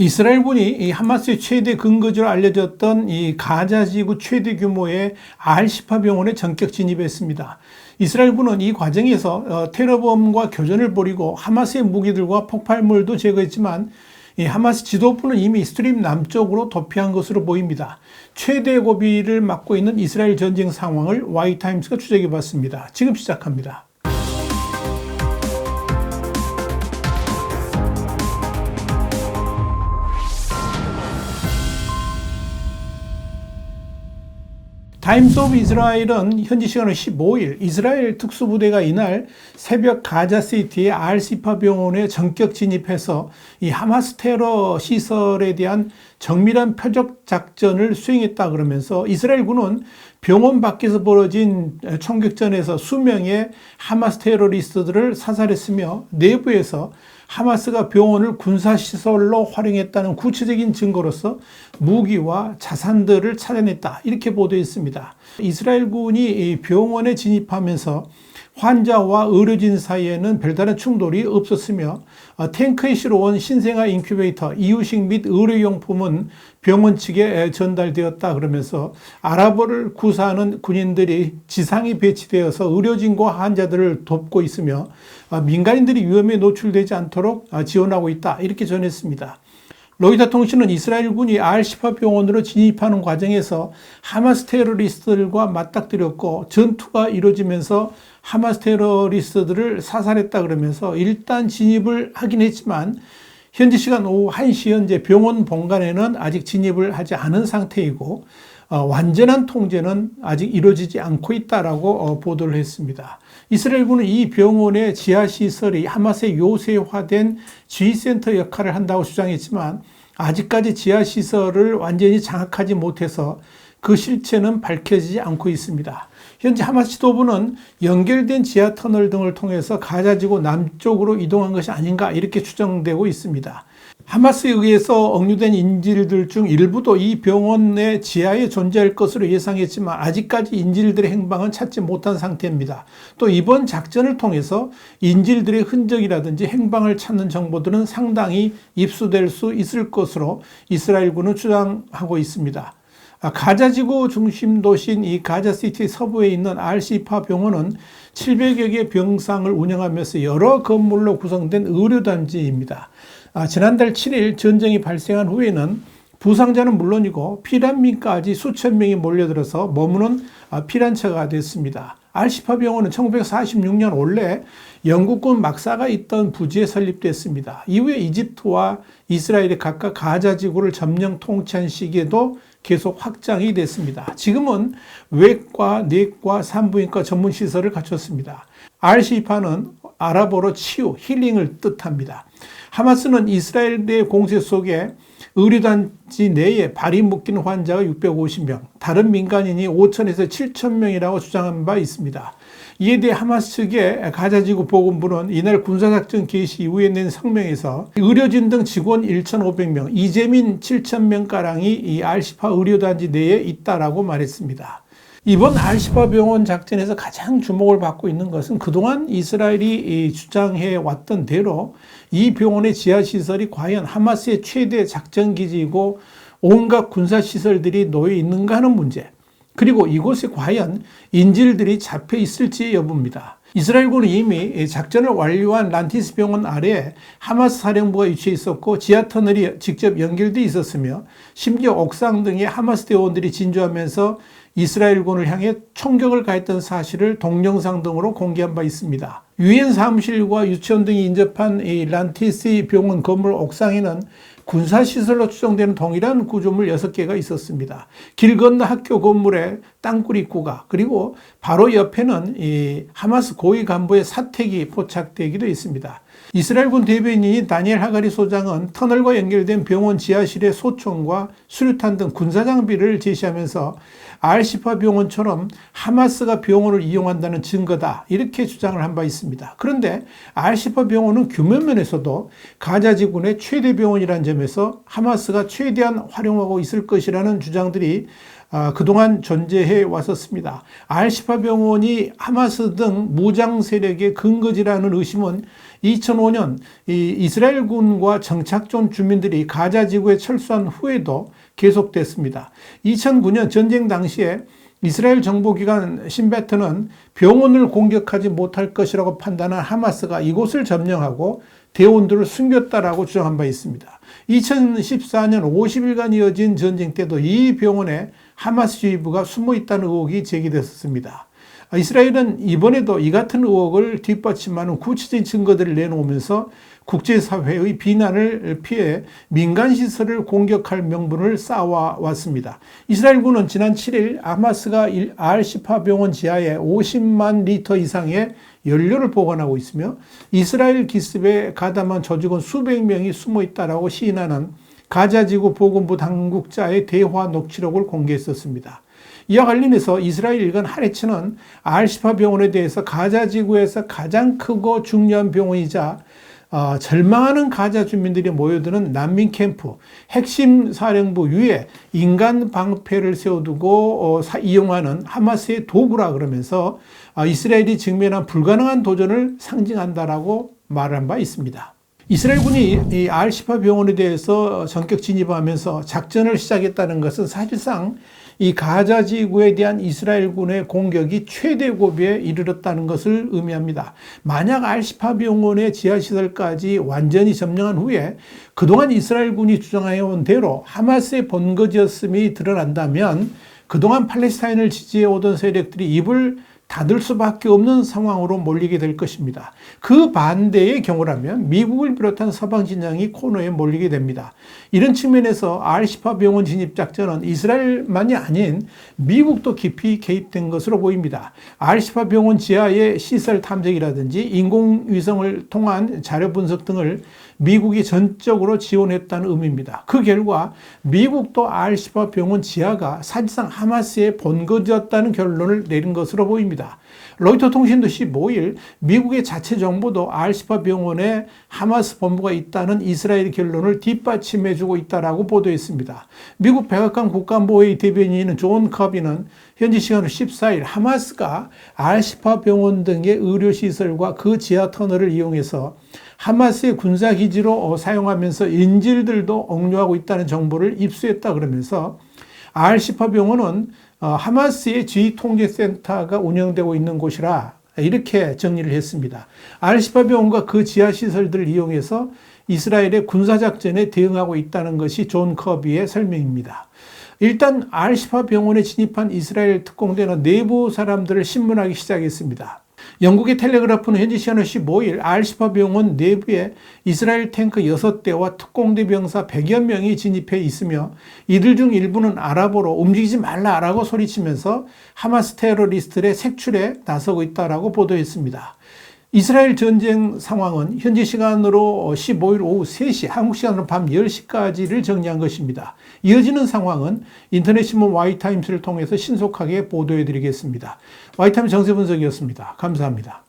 이스라엘군이 이 하마스의 최대 근거지로 알려졌던 이 가자 지구 최대 규모의 알시파 병원에 전격 진입했습니다. 이스라엘군은 이 과정에서 테러범과 교전을 벌이고 하마스의 무기들과 폭발물도 제거했지만 이 하마스 지도부는 이미 스트림 남쪽으로 도피한 것으로 보입니다. 최대 고비를 맞고 있는 이스라엘 전쟁 상황을 Y타임스가 추적해 봤습니다. 지금 시작합니다. 타임스 오브 이스라엘은 현지 시간으로 15일 이스라엘 특수부대가 이날 새벽 가자시티의 알시파 병원에 전격 진입해서 이 하마스 테러 시설에 대한 정밀한 표적 작전을 수행했다 그러면서 이스라엘군은 병원 밖에서 벌어진 총격전에서 수명의 하마스 테러리스트들을 사살했으며 내부에서 하마스가 병원을 군사시설로 활용했다는 구체적인 증거로서 무기와 자산들을 찾아냈다. 이렇게 보도했습니다. 이스라엘군이 병원에 진입하면서 환자와 의료진 사이에는 별다른 충돌이 없었으며 탱크에 실어온 신생아 인큐베이터, 이유식 및 의료용품은 병원 측에 전달되었다 그러면서 아랍어를 구사하는 군인들이 지상에 배치되어서 의료진과 환자들을 돕고 있으며 민간인들이 위험에 노출되지 않도록 지원하고 있다 이렇게 전했습니다. 로이터 통신은 이스라엘군이 알시파 병원으로 진입하는 과정에서 하마스 테러리스트들과 맞닥뜨렸고 전투가 이루어지면서 하마스 테러리스트들을 사살했다 그러면서 일단 진입을 하긴 했지만 현지 시간 오후 1시 현재 병원 본관에는 아직 진입을 하지 않은 상태이고 완전한 통제는 아직 이루어지지 않고 있다라고 보도를 했습니다. 이스라엘군은 이 병원의 지하시설이 하마스의 요새화된 지휘센터 역할을 한다고 주장했지만 아직까지 지하시설을 완전히 장악하지 못해서 그 실체는 밝혀지지 않고 있습니다. 현재 하마스 지도부는 연결된 지하 터널 등을 통해서 가자지구 남쪽으로 이동한 것이 아닌가 이렇게 추정되고 있습니다. 하마스에 의해서 억류된 인질들 중 일부도 이 병원의 지하에 존재할 것으로 예상했지만 아직까지 인질들의 행방은 찾지 못한 상태입니다. 또 이번 작전을 통해서 인질들의 흔적이라든지 행방을 찾는 정보들은 상당히 입수될 수 있을 것으로 이스라엘군은 주장하고 있습니다. 가자지구 중심 도시인 이 가자시티 서부에 있는 알시파 병원은 700여 개 병상을 운영하면서 여러 건물로 구성된 의료단지입니다. 지난달 7일 전쟁이 발생한 후에는 부상자는 물론이고 피난민까지 수천 명이 몰려들어서 머무는 피난처가 됐습니다. 알시파 병원은 1946년 원래 영국군 막사가 있던 부지에 설립됐습니다. 이후에 이집트와 이스라엘이 각각 가자지구를 점령 통치한 시기에도 계속 확장이 됐습니다. 지금은 외과, 내과, 산부인과 전문 시설을 갖췄습니다. 알시파는 아랍어로 치유, 힐링을 뜻합니다. 하마스는 이스라엘 내 공세 속에 의료단지 내에 발이 묶인 환자가 650명, 다른 민간인이 5천에서 7천 명이라고 주장한 바 있습니다. 이에 대해 하마스 측의 가자지구 보건부는 이날 군사작전 개시 이후에 낸 성명에서 의료진 등 직원 1,500명, 이재민 7,000명가량이 이 알시파 의료단지 내에 있다라고 말했습니다. 이번 알시파 병원 작전에서 가장 주목을 받고 있는 것은 그동안 이스라엘이 주장해 왔던 대로 이 병원의 지하시설이 과연 하마스의 최대 작전기지이고 온갖 군사시설들이 놓여 있는가 하는 문제, 그리고 이곳에 과연 인질들이 잡혀 있을지 여부입니다. 이스라엘군은 이미 작전을 완료한 란티스 병원 아래에 하마스 사령부가 위치해 있었고 지하 터널이 직접 연결되어 있었으며 심지어 옥상 등에 하마스 대원들이 진주하면서 이스라엘군을 향해 총격을 가했던 사실을 동영상 등으로 공개한 바 있습니다. 유엔 사무실과 유치원 등이 인접한 이 란티스 병원 건물 옥상에는 군사시설로 추정되는 동일한 구조물 6개가 있었습니다. 길 건너 학교 건물에 땅굴 입구가, 그리고 바로 옆에는 이 하마스 고위 간부의 사택이 포착되기도 했습니다. 이스라엘군 대변인인 다니엘 하가리 소장은 터널과 연결된 병원 지하실의 소총과 수류탄 등 군사장비를 제시하면서 알시파 병원처럼 하마스가 병원을 이용한다는 증거다 이렇게 주장을 한 바 있습니다. 그런데 알시파 병원은 규모면에서도 가자지군의 최대 병원이라는 점에서 하마스가 최대한 활용하고 있을 것이라는 주장들이 그동안 존재해 왔었습니다. 알시파 병원이 하마스 등 무장 세력의 근거지라는 의심은 2005년 이 이스라엘군과 정착존 주민들이 가자 지구에 철수한 후에도 계속됐습니다. 2009년 전쟁 당시에 이스라엘 정보기관 신베트는 병원을 공격하지 못할 것이라고 판단한 하마스가 이곳을 점령하고 대원들을 숨겼다라고 주장한 바 있습니다. 2014년 50일간 이어진 전쟁 때도 이 병원에 하마스 지휘부가 숨어 있다는 의혹이 제기됐었습니다. 이스라엘은 이번에도 이 같은 의혹을 뒷받침하는 구체적인 증거들을 내놓으면서 국제사회의 비난을 피해 민간시설을 공격할 명분을 쌓아왔습니다. 이스라엘군은 지난 7일 하마스가 알시파 병원 지하에 50만 리터 이상의 연료를 보관하고 있으며 이스라엘 기습에 가담한 조직원 수백 명이 숨어 있다라고 시인하는 가자지구 보건부 당국자의 대화 녹취록을 공개했었습니다. 이와 관련해서 이스라엘 일간 하레츠는 알시파 병원에 대해서 가자지구에서 가장 크고 중요한 병원이자 절망하는 가자 주민들이 모여드는 난민 캠프, 핵심 사령부 위에 인간 방패를 세워두고 이용하는 하마스의 도구라 그러면서 이스라엘이 직면한 불가능한 도전을 상징한다라고 말한 바 있습니다. 이스라엘군이 이 알시파 병원에 대해서 전격 진입하면서 작전을 시작했다는 것은 사실상 이 가자 지구에 대한 이스라엘군의 공격이 최대 고비에 이르렀다는 것을 의미합니다. 만약 알시파 병원의 지하시설까지 완전히 점령한 후에 그동안 이스라엘군이 주장해온 대로 하마스의 본거지였음이 드러난다면 그동안 팔레스타인을 지지해오던 세력들이 입을 닫을 수밖에 없는 상황으로 몰리게 될 것입니다. 그 반대의 경우라면 미국을 비롯한 서방 진영이 코너에 몰리게 됩니다. 이런 측면에서 알시파 병원 진입 작전은 이스라엘만이 아닌 미국도 깊이 개입된 것으로 보입니다. 알시파 병원 지하의 시설 탐색이라든지 인공위성을 통한 자료 분석 등을 미국이 전적으로 지원했다는 의미입니다. 그 결과 미국도 알시파 병원 지하가 사실상 하마스의 본거지였다는 결론을 내린 것으로 보입니다. 로이터 통신도 15일 미국의 자체 정보도 알시파 병원에 하마스 본부가 있다는 이스라엘 결론을 뒷받침해주고 있다라고 보도했습니다. 미국 백악관 국가안보회의 대변인인 존 커비는 현지 시간으로 14일 하마스가 알시파 병원 등의 의료시설과 그 지하 터널을 이용해서 하마스의 군사기지로 사용하면서 인질들도 억류하고 있다는 정보를 입수했다 그러면서 알시파 병원은 하마스의 지휘통제센터가 운영되고 있는 곳이라 이렇게 정리를 했습니다. 알시파 병원과 그 지하시설들을 이용해서 이스라엘의 군사작전에 대응하고 있다는 것이 존 커비의 설명입니다. 일단 알시파 병원에 진입한 이스라엘 특공대는 내부 사람들을 신문하기 시작했습니다. 영국의 텔레그라프는 현지 시간으로 15일 알시파 병원 내부에 이스라엘 탱크 6대와 특공대 병사 100여 명이 진입해 있으며 이들 중 일부는 아랍어로 움직이지 말라라고 소리치면서 하마스 테러리스트들의 색출에 나서고 있다라고 보도했습니다. 이스라엘 전쟁 상황은 현지 시간으로 15일 오후 3시, 한국 시간으로 밤 10시까지를 정리한 것입니다. 이어지는 상황은 인터넷신문 Y타임스를 통해서 신속하게 보도해 드리겠습니다. Y타임스 정세 분석이었습니다. 감사합니다.